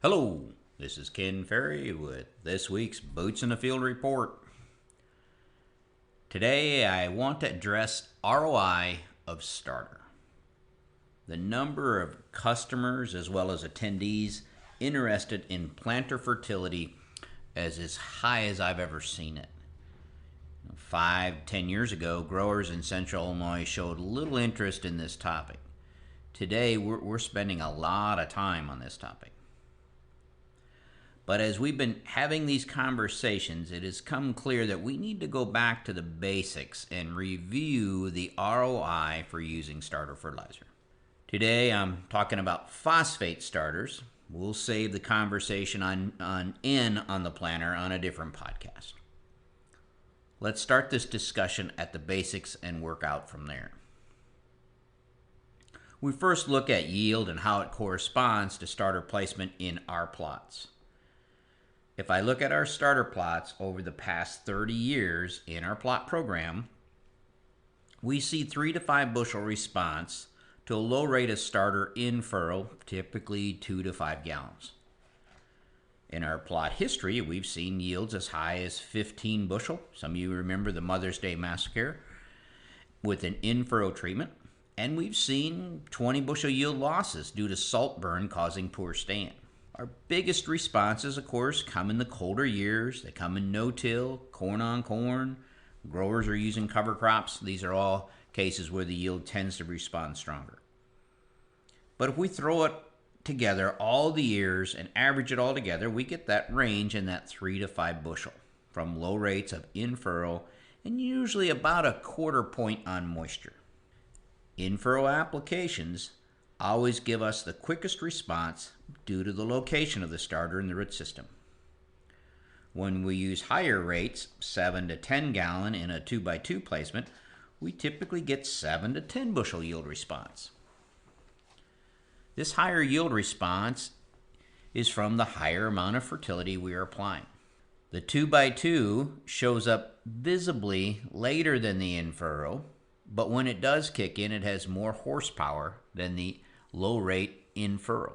Hello, this is Ken Ferry with this week's Boots in the Field report. Today I want to address ROI of starter. The number of customers as well as attendees interested in planter fertility is as high as I've ever seen it. 5, 10 years ago, growers in central Illinois showed little interest in this topic. Today we're spending a lot of time on this topic. But as we've been having these conversations, it has come clear that we need to go back to the basics and review the ROI for using starter fertilizer. Today I'm talking about phosphate starters. We'll save the conversation on N on the planter on a different podcast. Let's start this discussion at the basics and work out from there. We first look at yield and how it corresponds to starter placement in our plots. If I look at our starter plots over the past 30 years in our plot program, we see 3 to 5 bushel response to a low rate of starter in furrow, typically 2 to 5 gallons. In our plot history, we've seen yields as high as 15 bushel. Some of you remember the Mother's Day massacre with an in-furrow treatment. And we've seen 20 bushel yield losses due to salt burn causing poor stand. Our biggest responses, of course, come in the colder years. They come in no-till, corn on corn. Growers are using cover crops. These are all cases where the yield tends to respond stronger. But if we throw it together all the years and average it all together, we get that range in that 3 to 5 bushel from low rates of in-furrow and usually about a quarter point on moisture. In-furrow applications always give us the quickest response due to the location of the starter in the root system. When we use higher rates, 7 to 10 gallon in a 2x2 placement, we typically get 7 to 10 bushel yield response. This higher yield response is from the higher amount of fertility we are applying. The 2x2 shows up visibly later than the in-furrow, but when it does kick in, it has more horsepower than the low rate in-furrow.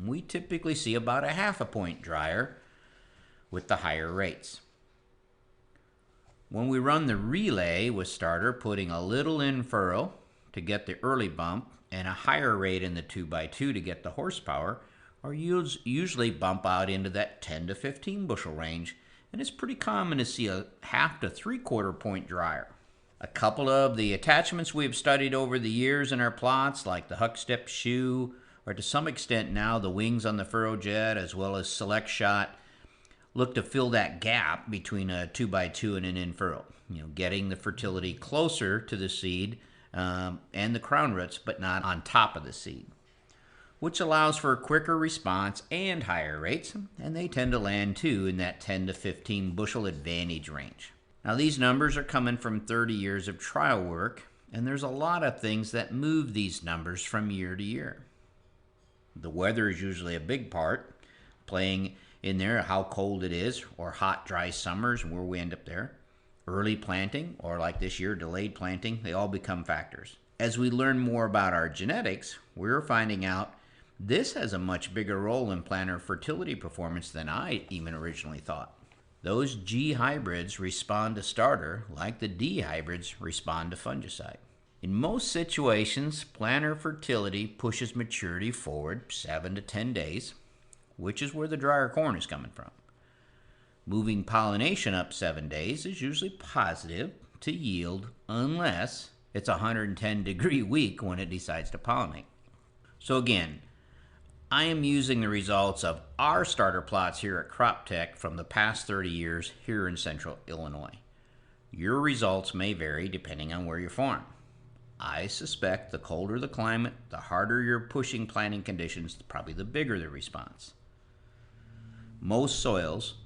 We typically see about a half a point drier with the higher rates. When we run the relay with starter, putting a little in-furrow to get the early bump and a higher rate in the 2x2 to get the horsepower, our yields usually bump out into that 10 to 15 bushel range, and it's pretty common to see a half to 3/4 point drier. A couple of the attachments we've studied over the years in our plots, like the Huckstep shoe, or to some extent now the wings on the furrow jet, as well as Select Shot, look to fill that gap between a 2x2 and an in-furrow. Getting the fertility closer to the seed and the crown roots, but not on top of the seed, which allows for a quicker response and higher rates, and they tend to land too in that 10 to 15 bushel advantage range. Now, these numbers are coming from 30 years of trial work, and there's a lot of things that move these numbers from year to year. The weather is usually a big part, playing in there how cold it is, or hot, dry summers, where we end up there. Early planting, or like this year, delayed planting, they all become factors. As we learn more about our genetics, we're finding out this has a much bigger role in planter fertility performance than I even originally thought. Those G hybrids respond to starter like the D hybrids respond to fungicide. In most situations, planter fertility pushes maturity forward 7 to 10 days, which is where the drier corn is coming from. Moving pollination up 7 days is usually positive to yield unless it's a 110-degree week when it decides to pollinate. So again, I am using the results of our starter plots here at CropTech from the past 30 years here in central Illinois. Your results may vary depending on where you farm. I suspect the colder the climate, the harder you're pushing planting conditions, probably the bigger the response. Most soils,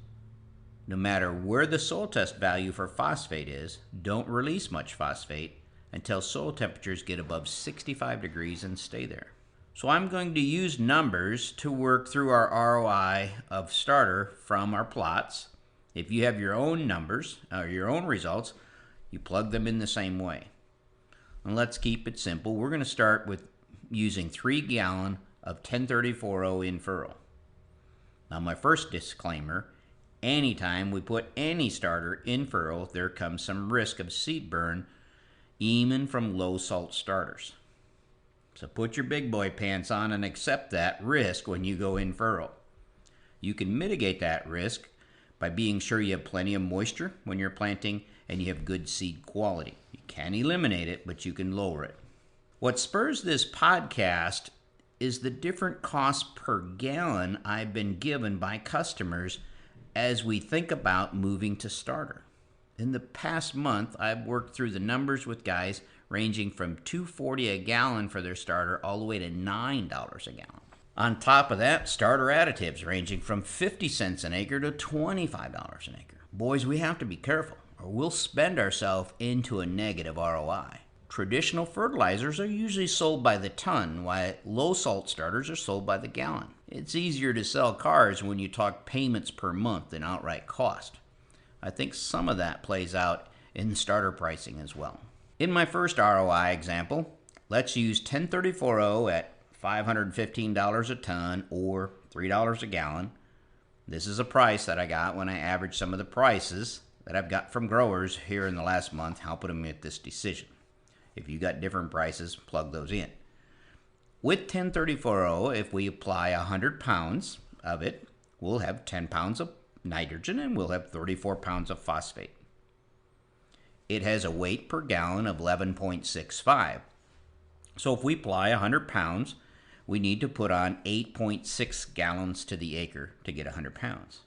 no matter where the soil test value for phosphate is, don't release much phosphate until soil temperatures get above 65 degrees and stay there. So I'm going to use numbers to work through our ROI of starter from our plots. If you have your own numbers or your own results, you plug them in the same way. And let's keep it simple. We're going to start with using 3 gallon of 1034-0 in furrow. Now, my first disclaimer, anytime we put any starter in furrow, there comes some risk of seed burn, even from low salt starters. So put your big boy pants on and accept that risk when you go in furrow. You can mitigate that risk by being sure you have plenty of moisture when you're planting and you have good seed quality. You can't eliminate it, but you can lower it. What spurs this podcast is the different costs per gallon I've been given by customers as we think about moving to starter. In the past month, I've worked through the numbers with guys ranging from $2.40 a gallon for their starter all the way to $9 a gallon. On top of that, starter additives ranging from 50 cents an acre to $25 an acre. Boys, we have to be careful or we'll spend ourselves into a negative ROI. Traditional fertilizers are usually sold by the ton, while low salt starters are sold by the gallon. It's easier to sell cars when you talk payments per month than outright cost. I think some of that plays out in the starter pricing as well. In my first ROI example, let's use 1034-0 at $515 a ton or $3 a gallon. This is a price that I got when I averaged some of the prices that I've got from growers here in the last month, helping them make this decision. If you got different prices, plug those in. With 1034-0, if we apply 100 pounds of it, we'll have 10 pounds of nitrogen and we'll have 34 pounds of phosphate. It has a weight per gallon of 11.65. So if we apply 100 pounds, we need to put on 8.6 gallons to the acre to get 100 pounds.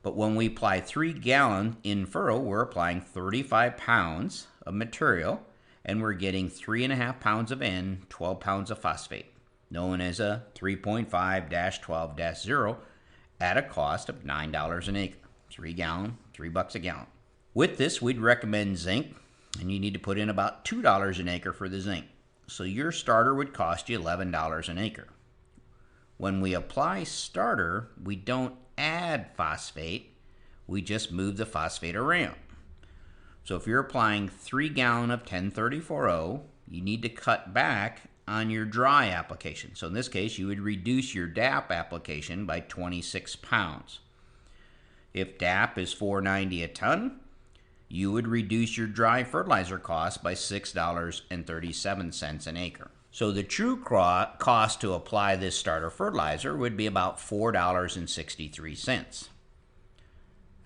But when we apply 3 gallons in furrow, we're applying 35 pounds of material and we're getting 3.5 pounds of N, 12 pounds of phosphate, known as a 3.5-12-0 at a cost of $9 an acre. 3 gallon, $3 a gallon. With this, we'd recommend zinc, and you need to put in about $2 an acre for the zinc. So your starter would cost you $11 an acre. When we apply starter, we don't add phosphate, we just move the phosphate around. So if you're applying 3 gallon of 1034-0, you need to cut back on your dry application. So in this case, you would reduce your DAP application by 26 pounds. If DAP is $4.90 a ton, you would reduce your dry fertilizer cost by $6.37 an acre. So the true cost to apply this starter fertilizer would be about $4.63.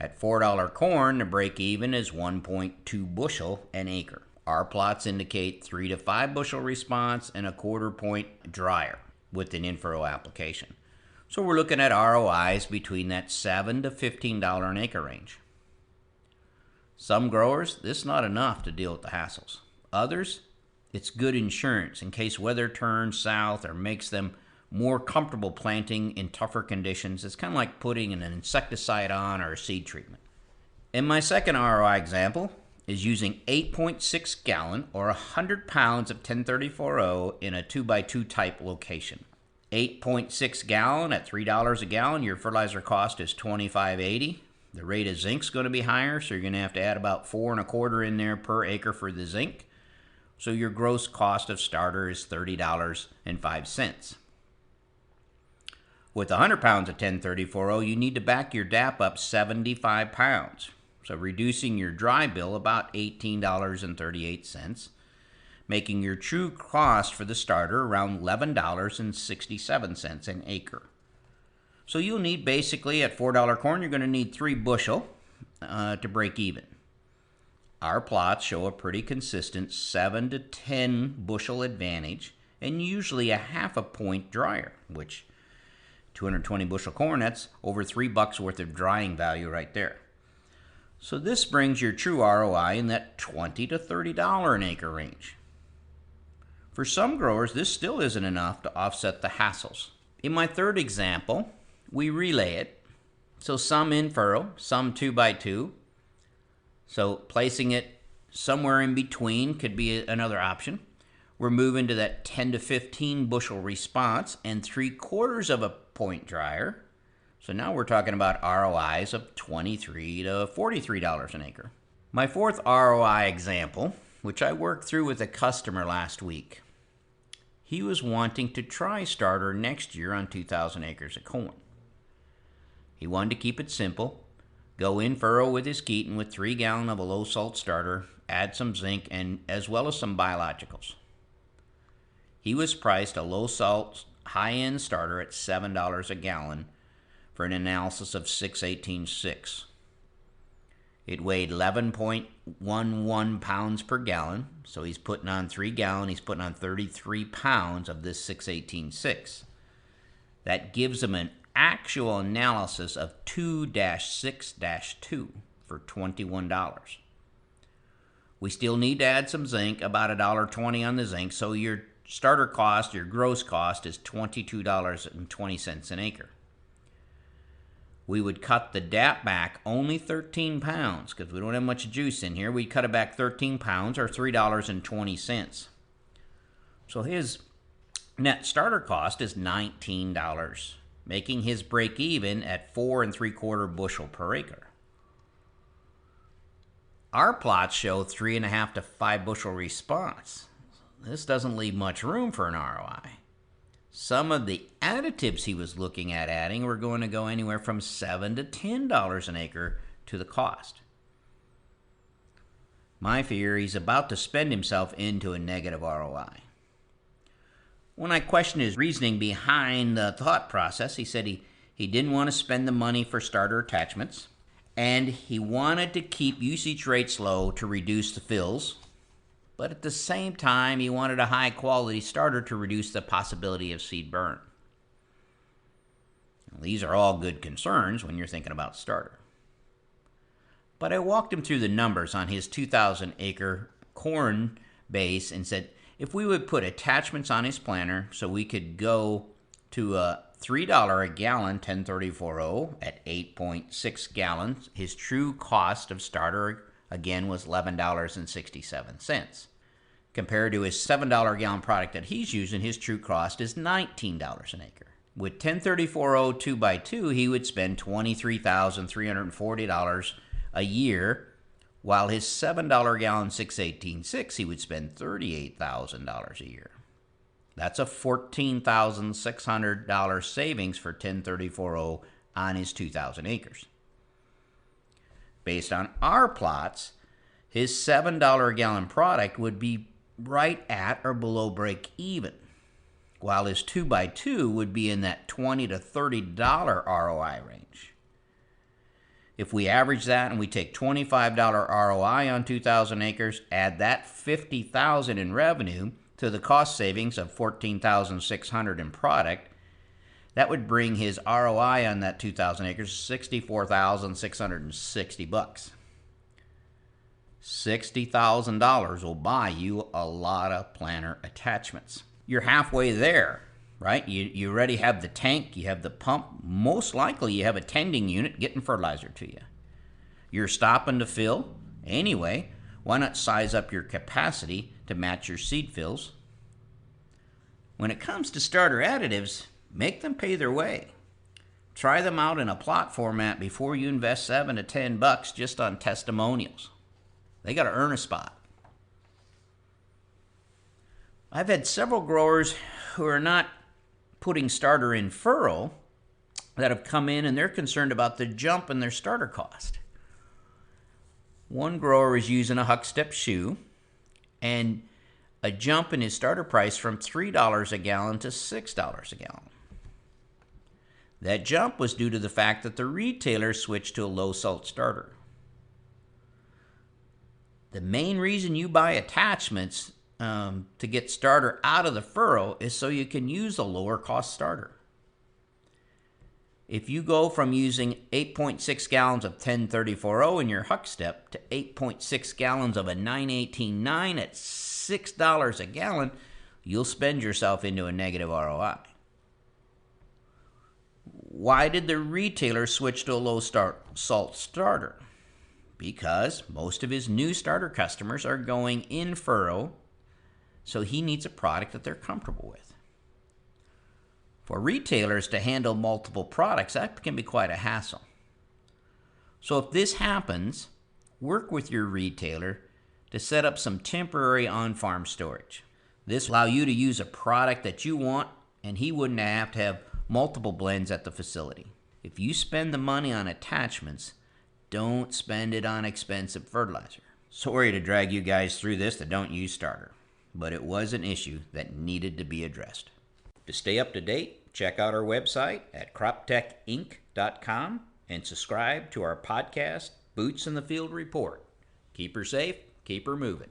At $4 corn, the break even is 1.2 bushel an acre. Our plots indicate 3 to 5 bushel response and a 1/4 point drier with an in-furrow application. So we're looking at ROIs between that $7 to $15 an acre range. Some growers, this is not enough to deal with the hassles. Others, it's good insurance in case weather turns south or makes them more comfortable planting in tougher conditions. It's kind of like putting an insecticide on or a seed treatment. In my second ROI example is using 8.6 gallon or 100 pounds of 1034-0 in a 2x2 type location. 8.6 gallon at $3 a gallon, your fertilizer cost is $25.80. The rate of zinc's going to be higher, so you're going to have to add about 4 1/4 in there per acre for the zinc. So your gross cost of starter is $30.05. With 100 pounds of 1034-0, you need to back your DAP up 75 pounds. So reducing your dry bill about $18.38, making your true cost for the starter around $11.67 an acre. So you'll need basically at $4 corn, you're going to need 3 bushel to break even. Our plots show a pretty consistent 7 to 10 bushel advantage and usually a 1/2 point drier, which 220 bushel corn, that's over $3 worth of drying value right there. So this brings your true ROI in that $20 to $30 an acre range. For some growers, this still isn't enough to offset the hassles. In my third example, we relay it. So some in furrow, some 2x2. So placing it somewhere in between could be another option. We're moving to that 10 to 15 bushel response and 3/4 of a point drier. So now we're talking about ROIs of $23 to $43 an acre. My fourth ROI example, which I worked through with a customer last week, he was wanting to try starter next year on 2,000 acres of corn. He wanted to keep it simple. Go in furrow with his Keaton with 3 gallon of a low salt starter, add some zinc, and as well as some biologicals. He was priced a low salt high-end starter at $7 a gallon for an analysis of 618.6. It weighed 11.11 pounds per gallon, so he's putting on 3 gallon, he's putting on 33 pounds of this 618.6. That gives him an actual analysis of 2-6-2 for $21. We still need to add some zinc, about $1.20 on the zinc, so your starter cost, your gross cost, is $22.20 an acre. We would cut the DAP back only 13 pounds because we don't have much juice in here. We'd cut it back 13 pounds or $3.20. So his net starter cost is $19, making his break even at 4 3/4 bushel per acre. Our plots show 3.5 to 5 bushel response. This doesn't leave much room for an ROI. Some of the additives he was looking at adding were going to go anywhere from $7 to $10 an acre to the cost. My fear, he's about to spend himself into a negative ROI. When I questioned his reasoning behind the thought process, he said he didn't want to spend the money for starter attachments, and he wanted to keep usage rates low to reduce the fills, but at the same time, he wanted a high-quality starter to reduce the possibility of seed burn. These are all good concerns when you're thinking about starter. But I walked him through the numbers on his 2,000-acre corn base and said, if we would put attachments on his planter so we could go to a $3 a gallon 1034-0 at 8.6 gallons, his true cost of starter again was $11.67. Compared to his $7 a gallon product that he's using, his true cost is $19 an acre. With 1034-0 2x2, he would spend $23,340 a year, while his $7 a gallon 618.6, he would spend $38,000 a year. That's a $14,600 savings for 1034-0 on his 2,000 acres. Based on our plots, his $7 a gallon product would be right at or below break even, while his 2x2 would be in that $20 to $30 ROI range. If we average that and we take $25 ROI on 2,000 acres, add that $50,000 in revenue to the cost savings of $14,600 in product, that would bring his ROI on that 2,000 acres $64,660. $60,000 will buy you a lot of planter attachments. You're halfway there, right? You already have the tank, you have the pump, most likely you have a tending unit getting fertilizer to you. You're stopping to fill. Anyway, why not size up your capacity to match your seed fills? When it comes to starter additives, make them pay their way. Try them out in a plot format before you invest $7 to $10 just on testimonials. They got to earn a spot. I've had several growers who are not putting starter in furrow that have come in and they're concerned about the jump in their starter cost. One grower is using a Huck Step shoe and a jump in his starter price from $3 a gallon to $6 a gallon. That jump was due to the fact that the retailer switched to a low salt starter. The main reason you buy attachments to get starter out of the furrow is so you can use a lower cost starter. If you go from using 8.6 gallons of 1034-0 in your Huck Step to 8.6 gallons of a 918-9 at $6 a gallon, you'll spend yourself into a negative ROI. Why did the retailer switch to a low salt starter? Because most of his new starter customers are going in furrow, so he needs a product that they're comfortable with. For retailers to handle multiple products, that can be quite a hassle. So if this happens, work with your retailer to set up some temporary on-farm storage. This will allow you to use a product that you want, and he wouldn't have to have multiple blends at the facility. If you spend the money on attachments, don't spend it on expensive fertilizer. Sorry to drag you guys through this that don't use starter, but it was an issue that needed to be addressed. To stay up to date, check out our website at croptechinc.com and subscribe to our podcast, Boots in the Field Report. Keep her safe, keep her moving.